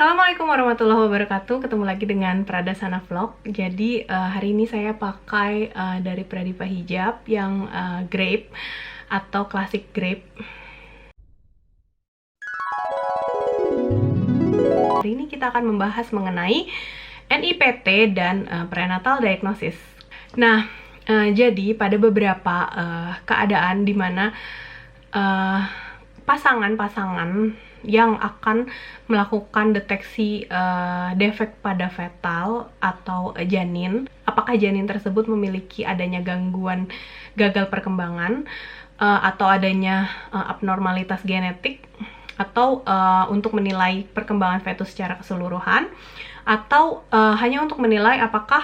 Assalamualaikum warahmatullahi wabarakatuh. Ketemu lagi dengan Pradasana Vlog. Jadi hari ini saya pakai dari Pradipa Hijab yang grape atau classic grape. Hari ini kita akan membahas mengenai NIPT dan prenatal diagnosis. Nah, jadi pada beberapa keadaan di mana pasangan-pasangan yang akan melakukan deteksi defek pada fetal atau janin, apakah janin tersebut memiliki adanya gangguan gagal perkembangan atau adanya abnormalitas genetik, atau untuk menilai perkembangan fetus secara keseluruhan, atau hanya untuk menilai apakah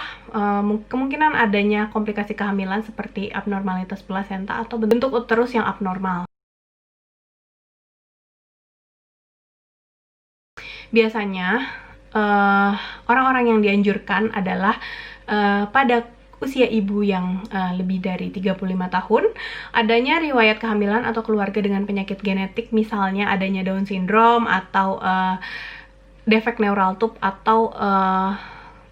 kemungkinan adanya komplikasi kehamilan seperti abnormalitas plasenta atau bentuk uterus yang abnormal. Biasanya orang-orang yang dianjurkan adalah pada usia ibu yang lebih dari 35 tahun, adanya riwayat kehamilan atau keluarga dengan penyakit genetik, misalnya adanya Down syndrome atau defek neural tube, atau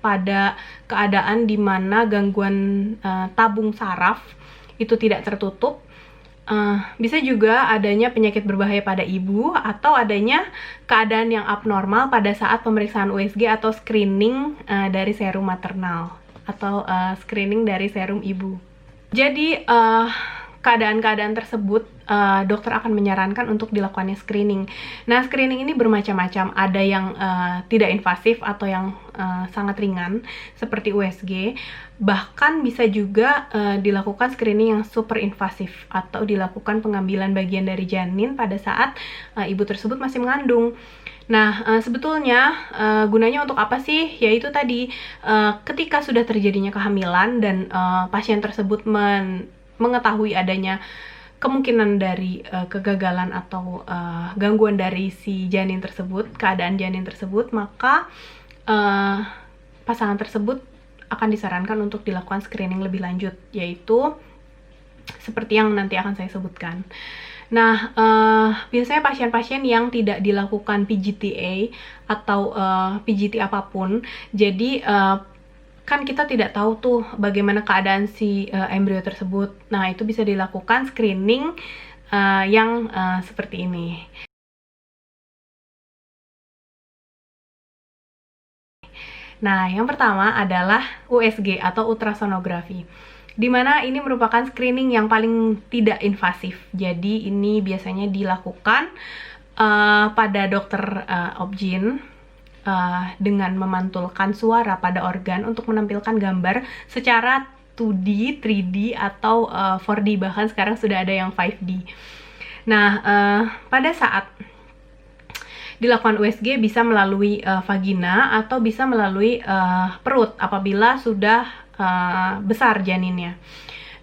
pada keadaan di mana gangguan tabung saraf itu tidak tertutup. Bisa juga adanya penyakit berbahaya pada ibu, atau adanya keadaan yang abnormal pada saat pemeriksaan USG atau screening dari serum maternal atau screening dari serum ibu. Jadi keadaan-keadaan tersebut dokter akan menyarankan untuk dilakukannya screening. Nah, screening ini bermacam-macam. Ada yang tidak invasif atau yang sangat ringan seperti USG. Bahkan bisa juga dilakukan screening yang super invasif atau dilakukan pengambilan bagian dari janin pada saat ibu tersebut masih mengandung. Nah, sebetulnya gunanya untuk apa sih? Yaitu tadi, ketika sudah terjadinya kehamilan dan pasien tersebut mengetahui adanya kemungkinan dari kegagalan atau gangguan dari si janin tersebut, keadaan janin tersebut, maka pasangan tersebut akan disarankan untuk dilakukan screening lebih lanjut, yaitu seperti yang nanti akan saya sebutkan. Nah, biasanya pasien-pasien yang tidak dilakukan PGTA atau PGT apapun, jadi kan kita tidak tahu tuh bagaimana keadaan si embrio tersebut. Nah, itu bisa dilakukan screening yang seperti ini. Nah, yang pertama adalah USG atau ultrasonografi, di mana ini merupakan screening yang paling tidak invasif. Jadi ini biasanya dilakukan pada dokter obgyn dengan memantulkan suara pada organ untuk menampilkan gambar secara 2D, 3D, atau 4D, bahkan sekarang sudah ada yang 5D. Nah, pada saat dilakukan USG bisa melalui vagina atau bisa melalui perut apabila sudah besar janinnya.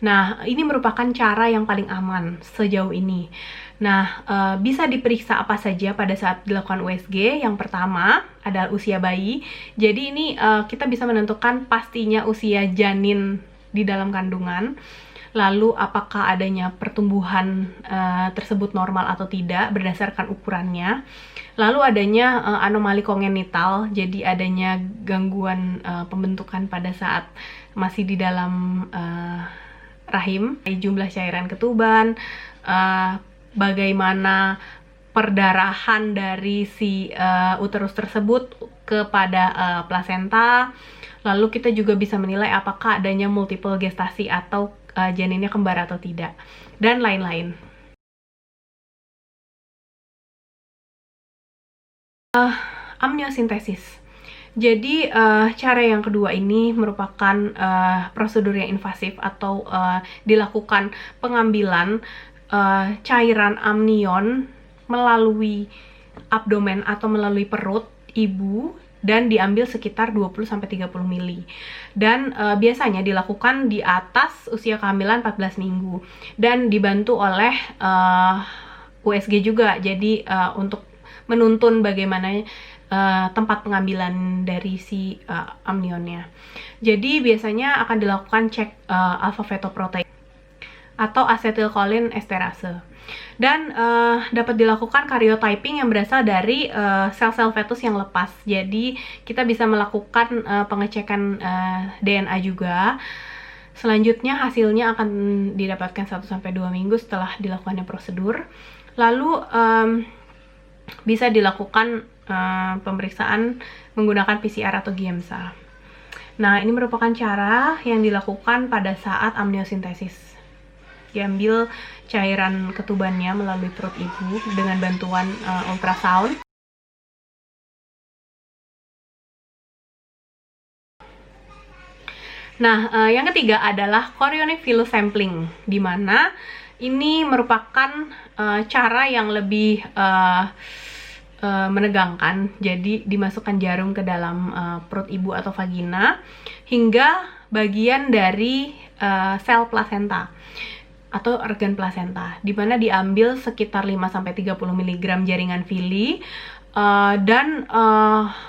Nah, ini merupakan cara yang paling aman sejauh ini. Nah, bisa diperiksa apa saja pada saat dilakukan USG. Yang pertama adalah usia bayi. Jadi ini kita bisa menentukan pastinya usia janin di dalam kandungan. Lalu apakah adanya pertumbuhan tersebut normal atau tidak berdasarkan ukurannya. Lalu adanya anomali kongenital, jadi adanya gangguan pembentukan pada saat masih di dalam rahim, jumlah cairan ketuban, bagaimana perdarahan dari si uterus tersebut kepada plasenta. Lalu kita juga bisa menilai apakah adanya multiple gestasi atau janinnya kembar atau tidak, dan lain-lain. Amniosintesis. Jadi cara yang kedua ini merupakan prosedur yang invasif atau dilakukan pengambilan cairan amnion melalui abdomen atau melalui perut ibu dan diambil sekitar 20-30 mili. Dan biasanya dilakukan di atas usia kehamilan 14 minggu dan dibantu oleh USG juga. Jadi untuk menuntun bagaimana tempat pengambilan dari si amnionnya. Jadi biasanya akan dilakukan cek alfa fetoprotein atau asetilkolin esterase. Dan dapat dilakukan karyotyping yang berasal dari sel-sel fetus yang lepas. Jadi kita bisa melakukan pengecekan DNA juga. Selanjutnya hasilnya akan didapatkan 1-2 minggu setelah dilakukannya prosedur. Lalu bisa dilakukan pemeriksaan menggunakan PCR atau Giemsa. Nah, ini merupakan cara yang dilakukan pada saat amniosintesis. Diambil cairan ketubannya melalui perut ibu dengan bantuan ultrasound. Nah, yang ketiga adalah chorionic villus sampling, di mana ini merupakan cara yang lebih menegangkan. Jadi dimasukkan jarum ke dalam perut ibu atau vagina hingga bagian dari sel plasenta atau organ plasenta, di mana diambil sekitar 5-30 mg jaringan Villi, dan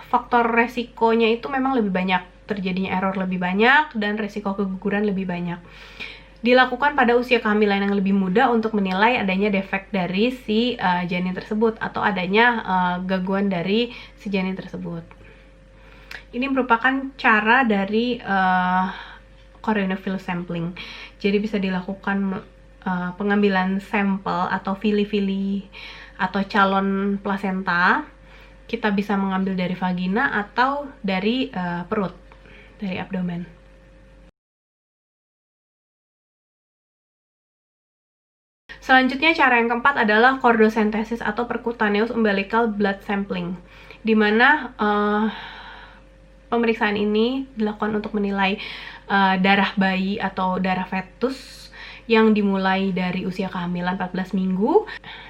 faktor resikonya itu memang lebih banyak, terjadinya error lebih banyak dan resiko keguguran lebih banyak. Dilakukan pada usia kehamilan yang lebih muda untuk menilai adanya defek dari si janin tersebut atau adanya gangguan dari si janin tersebut. Ini merupakan cara dari chorionic villus sampling. Jadi bisa dilakukan pengambilan sampel atau vili-vili atau calon plasenta. Kita bisa mengambil dari vagina atau dari perut, dari abdomen. Selanjutnya cara yang keempat adalah chordosentesis atau percutaneous umbilical blood sampling, di mana pemeriksaan ini dilakukan untuk menilai darah bayi atau darah fetus yang dimulai dari usia kehamilan 14 minggu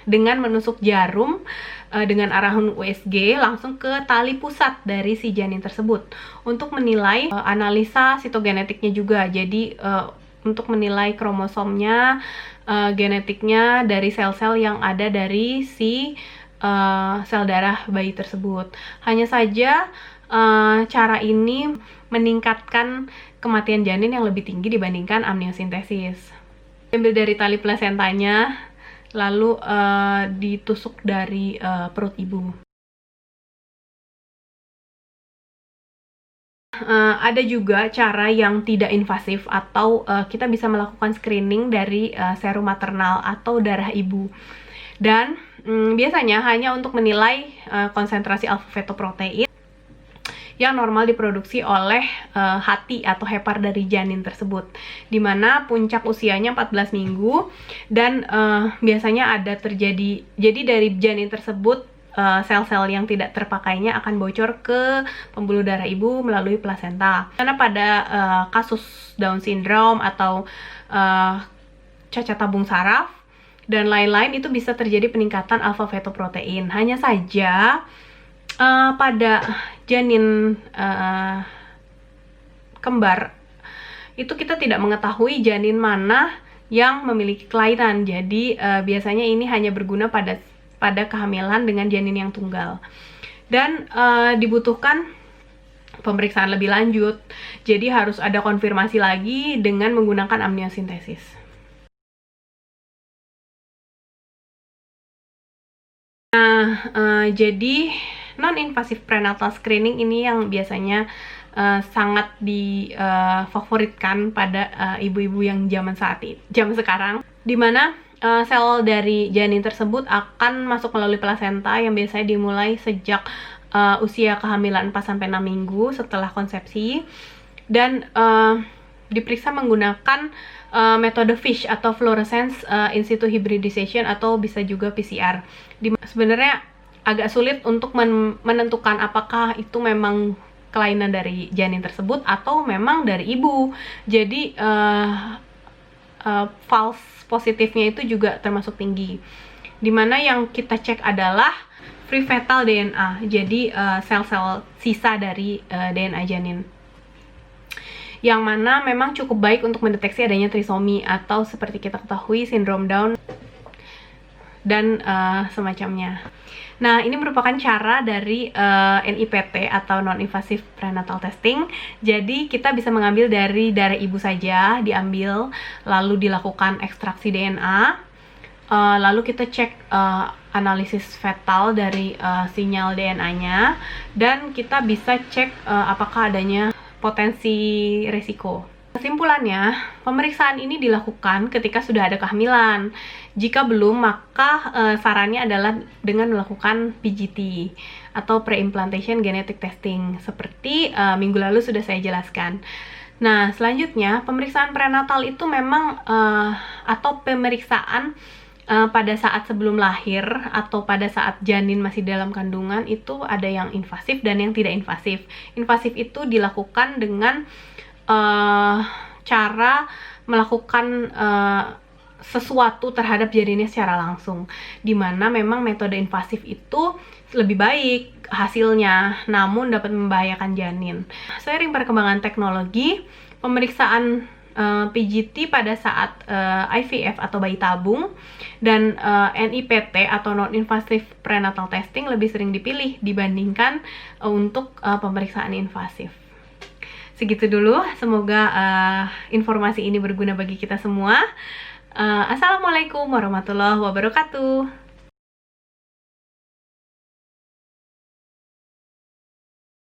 dengan menusuk jarum dengan arahan USG langsung ke tali pusat dari si janin tersebut untuk menilai analisa sitogenetiknya juga. Jadi untuk menilai kromosomnya, genetiknya dari sel-sel yang ada dari si sel darah bayi tersebut. Hanya saja cara ini meningkatkan kematian janin yang lebih tinggi dibandingkan amniosintesis. Ambil dari tali plasentanya, lalu ditusuk dari perut ibu. Ada juga cara yang tidak invasif atau kita bisa melakukan screening dari serum maternal atau darah ibu. Dan biasanya hanya untuk menilai konsentrasi alfa-fetoprotein yang normal diproduksi oleh hati atau hepar dari janin tersebut, dimana puncak usianya 14 minggu dan biasanya ada terjadi, jadi dari janin tersebut sel-sel yang tidak terpakainya akan bocor ke pembuluh darah ibu melalui plasenta. Karena pada kasus Down syndrome atau cacat tabung saraf dan lain-lain itu bisa terjadi peningkatan alfa-fetoprotein. Hanya saja pada janin kembar itu kita tidak mengetahui janin mana yang memiliki kelainan. Jadi biasanya ini hanya berguna pada kehamilan dengan janin yang tunggal. Dan dibutuhkan pemeriksaan lebih lanjut. Jadi harus ada konfirmasi lagi dengan menggunakan amniosintesis. Nah, jadi non-invasive prenatal screening ini yang biasanya sangat difavoritkan pada ibu-ibu yang zaman sekarang, dimana sel dari janin tersebut akan masuk melalui plasenta yang biasanya dimulai sejak usia kehamilan 4-6 minggu setelah konsepsi, dan diperiksa menggunakan metode FISH atau fluorescence in situ hybridization atau bisa juga PCR. Sebenarnya agak sulit untuk menentukan apakah itu memang kelainan dari janin tersebut atau memang dari ibu. Jadi false positifnya itu juga termasuk tinggi. Dimana yang kita cek adalah free fetal DNA, jadi sel-sel sisa dari DNA janin, yang mana memang cukup baik untuk mendeteksi adanya trisomi atau seperti kita ketahui sindrom Down dan semacamnya. Nah, ini merupakan cara dari NIPT atau non-invasive prenatal testing. Jadi, kita bisa mengambil dari darah ibu saja, diambil, lalu dilakukan ekstraksi DNA, lalu kita cek analisis fetal dari sinyal DNA-nya, dan kita bisa cek apakah adanya potensi risiko. Kesimpulannya, pemeriksaan ini dilakukan ketika sudah ada kehamilan. Jika belum, maka sarannya adalah dengan melakukan PGT atau Pre-Implantation Genetic Testing, seperti minggu lalu sudah saya jelaskan. Nah, selanjutnya, pemeriksaan prenatal itu memang atau pemeriksaan pada saat sebelum lahir atau pada saat janin masih dalam kandungan itu ada yang invasif dan yang tidak invasif. Invasif itu dilakukan dengan cara melakukan sesuatu terhadap janinnya secara langsung, dimana memang metode invasif itu lebih baik hasilnya, namun dapat membahayakan janin. Seiring perkembangan teknologi, pemeriksaan PGT pada saat IVF atau bayi tabung dan NIPT atau non-invasive prenatal testing lebih sering dipilih dibandingkan untuk pemeriksaan invasif. Segitu dulu, semoga informasi ini berguna bagi kita semua. Assalamualaikum warahmatullahi wabarakatuh.